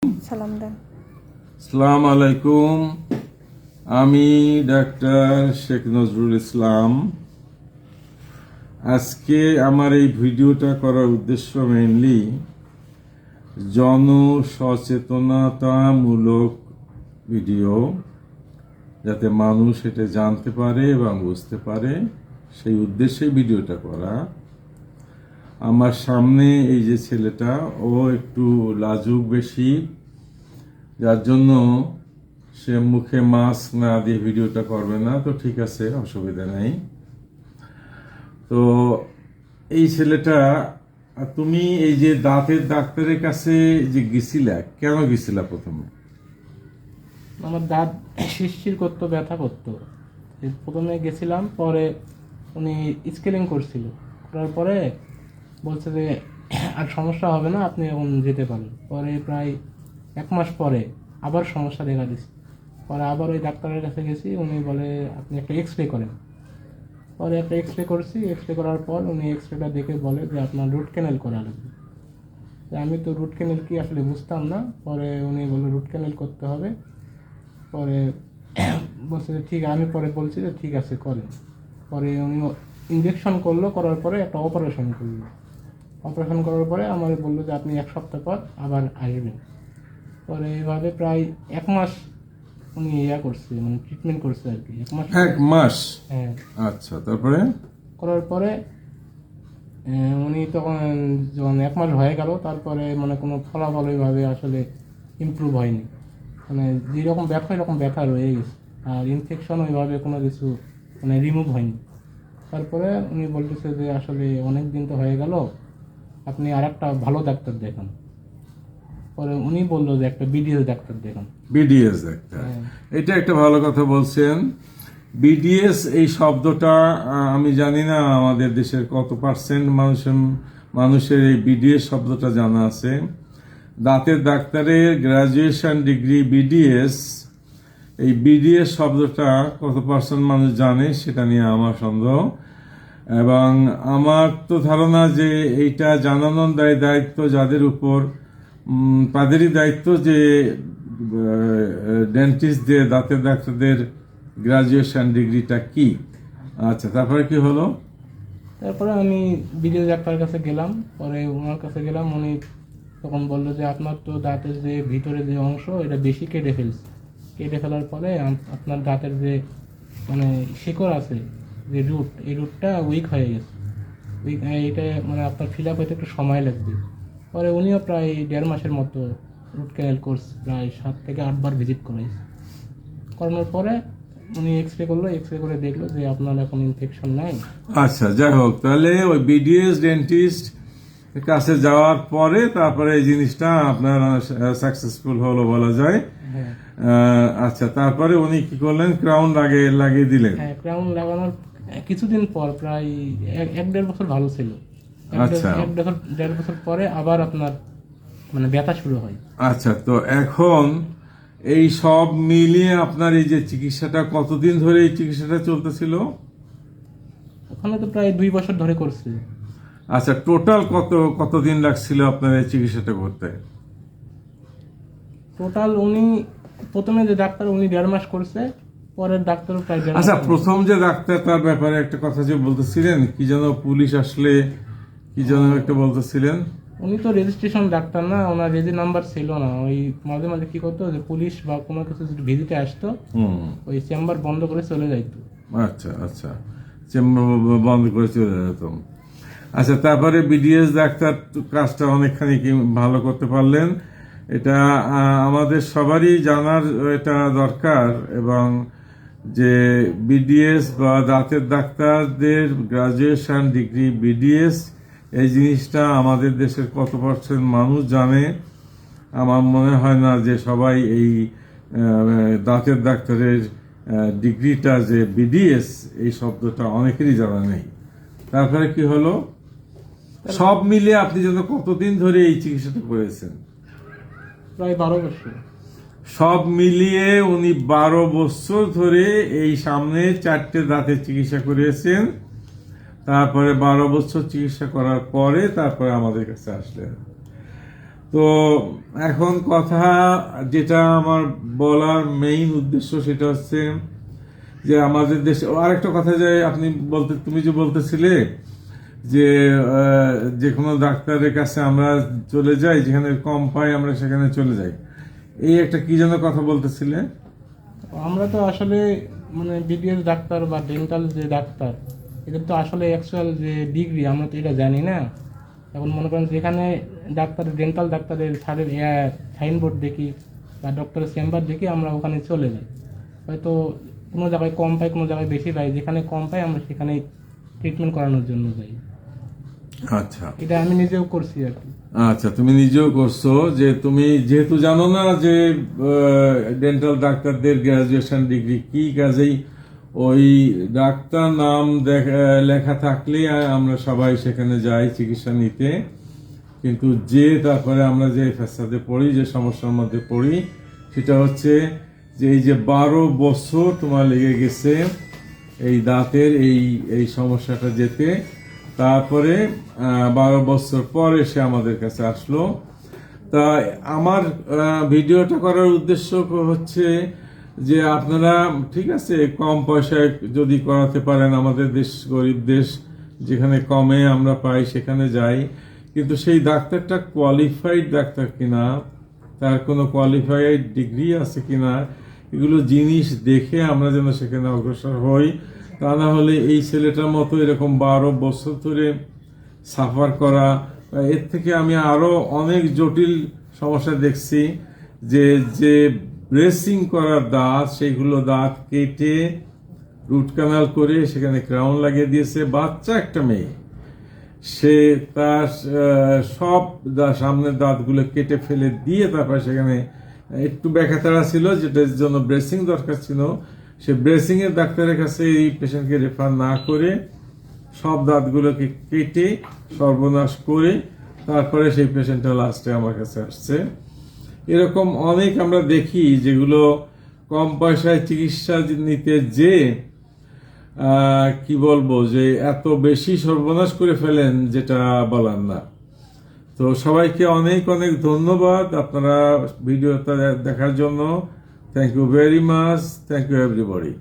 সালাম দেন। আসসালামু আলাইকুম। আমি ডাক্তার শেখ নজরুল ইসলাম। আজকে আমার এই ভিডিওটা করার উদ্দেশ্য মেইনলি জনসচেতনতামূলক ভিডিও, যাতে মানুষ এটা জানতে পারে এবং বুঝতে পারে, সেই উদ্দেশ্যে ভিডিওটা করা। আমার সামনে এই যে ছেলেটা, ও একটু লাজুক বেশি, যার জন্য সে মুখে মাস্ক না দিয়ে ভিডিওটা করবে না। তো ঠিক আছে, অসুবিধা নেই। তো এই ছেলেটা, তুমি এই যে দাঁতের ডাক্তারের কাছে যে গেছিলা, কেন গেছিলা প্রথমে? আমার দাঁত শিরশির করতো, ব্যথা করতো। প্রথমে গেছিলাম, পরে উনি স্কেলিং করার পরে বলছে যে আর সমস্যা হবে না, আপনি এখন যেতে পারেন। পরে প্রায় 1 মাস পরে আবার সমস্যা দেখা দিচ্ছে। পরে আবার ওই ডাক্তারের কাছে গেছি, উনি বলে আপনি একটা এক্সরে করেন। পরে একটা এক্সরে করছি, এক্সরে করার পর উনি এক্সরেটা দেখে বলে যে আপনার রুট ক্যানেল করা লাগবে। আমি তো রুট ক্যানেল কি আসলে বুঝতাম না। পরে উনি বললো রুট ক্যানেল করতে হবে। পরে বলছে যে ঠিক, আমি পরে বলছি যে ঠিক আছে করেন। পরে উনি ইঞ্জেকশন করলো, করার পরে একটা অপারেশন করলো। অপারেশন করার পরে আমার বললো যে আপনি 1 সপ্তাহ পর আবার আসবেন। পরে এইভাবে প্রায় 1 মাস উনি করছে, মানে ট্রিটমেন্ট করছে আর কি। 1 মাস। 1 মাস? হ্যাঁ। আচ্ছা, তারপরে? করার পরে উনি তখন যখন 1 মাস হয়ে গেল, তারপরে মানে কোনো ফলাফল ওইভাবে আসলে ইমপ্রুভ হয়নি। মানে যেরকম ব্যথা এরকম ব্যথা রয়ে গেছে, আর ইনফেকশন ওইভাবে কোনো কিছু মানে রিমুভ হয়নি। তারপরে উনি বলতেছে যে আসলে অনেক দিন তো হয়ে গেল, আপনি আর একটা ভালো ডাক্তার দেখান। পরে উনি বললো যে একটা বিডিএস ডাক্তার দেখান। বিডিএস ডাক্তার, এটা একটা ভালো কথা বলছেন। বিডিএস এই শব্দটা আমি জানি না আমাদের দেশের কত পার্সেন্ট মানুষের এই বিডিএস শব্দটা জানা আছে। দাঁতের ডাক্তারের গ্রাজুয়েশন ডিগ্রি বিডিএস, এই বিডিএস শব্দটা কত পার্সেন্ট মানুষ জানে সেটা নিয়ে আমার সন্দেহ। এবং আমার তো ধারণা যে এইটা জানানোর দায়িত্ব যাদের উপর, তাদেরই দায়িত্ব যে ডেন্টিস্টদের, দাঁতের ডাক্তারদের গ্রাজুয়েশন ডিগ্রিটা কি। আচ্ছা, তারপরে কি হলো? তারপরে আমি বিডিএস ডাক্তারের কাছে গেলাম। পরে ওনার কাছে গেলাম, উনি তখন বললো যে আপনার তো দাঁতের যে ভিতরে যে অংশ এটা বেশি কেটে ফেলছে। কেটে ফেলার ফলে আপনার দাঁতের যে মানে শিকড় আছে, যে রুট, এই রুটটা উইক হয়ে গেছে। এটা মানে আপনার ফিল আপ হতে একটু সময় লাগবে। পরে উনিও প্রায় 1.5 মাসের মতো রুট ক্যানেল কোর্স প্রায় 7 থেকে 8 বার ভিজিট করাইছে। করানোর পরে উনি এক্সরে করলো, এক্সরে করে দেখলো যে আপনার এখন ইনফেকশন নাই। আচ্ছা, যাই হোক, তাহলে ওই বিডিএস ডেন্টিস্ট কাছে যাওয়ার পরে তারপরে এই জিনিসটা আপনার সাকসেসফুল হলো বলা যায়। হ্যাঁ। আচ্ছা, তারপরে উনি কি করলেন? ক্রাউন লাগিয়ে দিলেন? হ্যাঁ, ক্রাউন লাগানোর কিছুদিন পর প্রায় 1-1.5 বছর ভালো ছিল। আচ্ছা। 1.5 বছর পরে আবার আপনার মানে ব্যথা শুরু হয়। আচ্ছা, তো এখন এই সব মিলিয়ে আপনার এই যে চিকিৎসাটা, কতদিন ধরে এই চিকিৎসাটা চলতেছিল? ওখানে তো প্রায় 2 বছর ধরে করছে। আচ্ছা, টোটাল কতদিন লাগছিল আপনার এই চিকিৎসাটা করতে? টোটাল উনি প্রথমে যে ডাক্তার, উনি 1.5 মাস করছে। পরের ডাক্তারও প্রায় 1.5 মাস আচ্ছা, করছে। প্রথম যে ডাক্তার, তার ব্যাপারে একটা কথা যে বলতেছিলেন, কি যেন পুলিশ আসলে কি যেন একটা বলতেছিলেন? উনি তো রেজিস্ট্রেশন ডাক্তার না, ওনার রেজি নাম্বার ছিল না। ওই মাঝে মাঝে কি করতো, যে পুলিশ বা কোনো কিছু যদি ভিজিটে আসতো, ওই চেম্বার বন্ধ করে চলে যাইতো। আচ্ছা আচ্ছা, চেম্বার বন্ধ করে চলে যেতাম। আচ্ছা, তারপরে বিডিএস ডাক্তার কাজটা অনেকখানি কি ভালো করতে পারলেন, এটা আমাদের সবারই জানার এটা দরকার। এবং যে বিডিএস বা দাঁতের ডাক্তারদের গ্রাজুয়েশন ডিগ্রি বিডিএস, এই জিনিসটা আমাদের দেশের কত পার্সেন্ট মানুষ জানে? আমার মনে হয় না যে সবাই এই দাঁতের ডাক্তারের ডিগ্রিটা যে বিডিএস, এই শব্দটা অনেকেরই জানা নেই। তারপরে কি হলো? সব মিলিয়ে আপনি যেন কতদিন ধরে এই চিকিৎসাটা করেছেন? প্রায় 12 বছর। সব মিলিয়ে উনি 12 বছর ধরে এই সামনে 4টে দাঁতের চিকিৎসা করিয়েছেন। তারপরে 12 বছর চিকিৎসা করার পরে তারপরে আমাদের কাছে আসলেন। তো এখন কথা যেটা আমার বলার মেইন উদ্দেশ্য সেটা হচ্ছে যে আমাদের দেশে আরেকটা কথা, যে তুমি যে বলতেছিলে যে যে কোনো ডাক্তারের কাছে আমরা চলে যাই, যেখানে কম পাই আমরা সেখানে চলে যাই, এই একটা কি যেন কথা বলতেছিলে। আমরা তো আসলে মানে বিডিএস ডাক্তার বা ডেন্টাল যে ডাক্তার, এটা তো আসলে অ্যাকচুয়াল যে ডিগ্রি আমরা তো এটা জানি না। এখন মনে করেন যেখানে ডেন্টাল ডাক্তারের সাইনবোর্ড দেখি বা ডক্টরের চেম্বার দেখি, আমরা ওখানে চলে যাই। হয়তো কোনো জায়গায় কম পাই, কোনো জায়গায় বেশি পাই, যেখানে কম পাই আমরা সেখানে ট্রিটমেন্ট করানোর জন্য যাই। আচ্ছা এটা আমি নিজেও করছি আর কি। আচ্ছা, তুমি নিজেও করছো, যে তুমি যেহেতু জানো না যে ডেন্টাল ডাক্তারদের গ্রাজুয়েশন ডিগ্রি কি, কাজেই ওই ডাক্তার নাম লেখা থাকলে আমরা সবাই সেখানে যাই চিকিৎসা নিতে। কিন্তু তারপরে আমরা যে ফ্যাসাদে পড়ি, যে সমস্যার মধ্যে পড়ি, সেটা হচ্ছে যে এই যে 12 বছর তোমার লেগে গেছে এই দাঁতের এই সমস্যাটা যেতে। তারপরে 12 বছর পরে সে আমাদের কাছে আসলো। তা আমার ভিডিওটা করার উদ্দেশ্য হচ্ছে যে আপনারা ঠিক আছে কম পয়সায় যদি করাতে পারেন, আমাদের দেশ গরিব দেশ, যেখানে কমে আমরা পাই সেখানে যাই, কিন্তু সেই ডাক্তারটা কোয়ালিফাইড ডাক্তার কিনা, তার কোনো কোয়ালিফাইড ডিগ্রি আছে কিনা, এগুলো জিনিস দেখে আমরা যেন সেখানে অগ্রসর হই। তা না হলে এই ছেলেটার মতো এরকম 12 বছর ধরে সাফার করা, এর থেকে আমি আরো অনেক জটিল সমস্যা দেখছি। যে ব্রেসিং করার দাঁত, সেইগুলো দাঁত কেটে রুট কানাল করে সেখানে ক্রাউন লাগিয়ে দিয়েছে। বাচ্চা একটা মেয়ে, সে তার সব সামনের দাঁতগুলো কেটে ফেলে দিয়ে তারপরে সেখানে একটু ব্যাখ্যাতারা ছিল, যেটার জন্য ব্রেসিং দরকার ছিল, সে ব্রেসিং এর ডাক্তারের কাছে এই পেশেন্টকে রেফার না করে সব দাঁতগুলোকে কেটে সর্বনাশ করে তারপরে সেই পেশেন্টটা লাস্টে আমার কাছে আসছে। এরকম অনেক আমরা দেখি যেগুলো কম পয়সায় চিকিৎসা নিতে যে কি বলবো, যে এত বেশি সর্বনাশ করে ফেলেন যেটা বলার না। তো সবাইকে অনেক অনেক ধন্যবাদ আপনারা ভিডিওটা দেখার জন্য। Thank you very much, thank you everybody.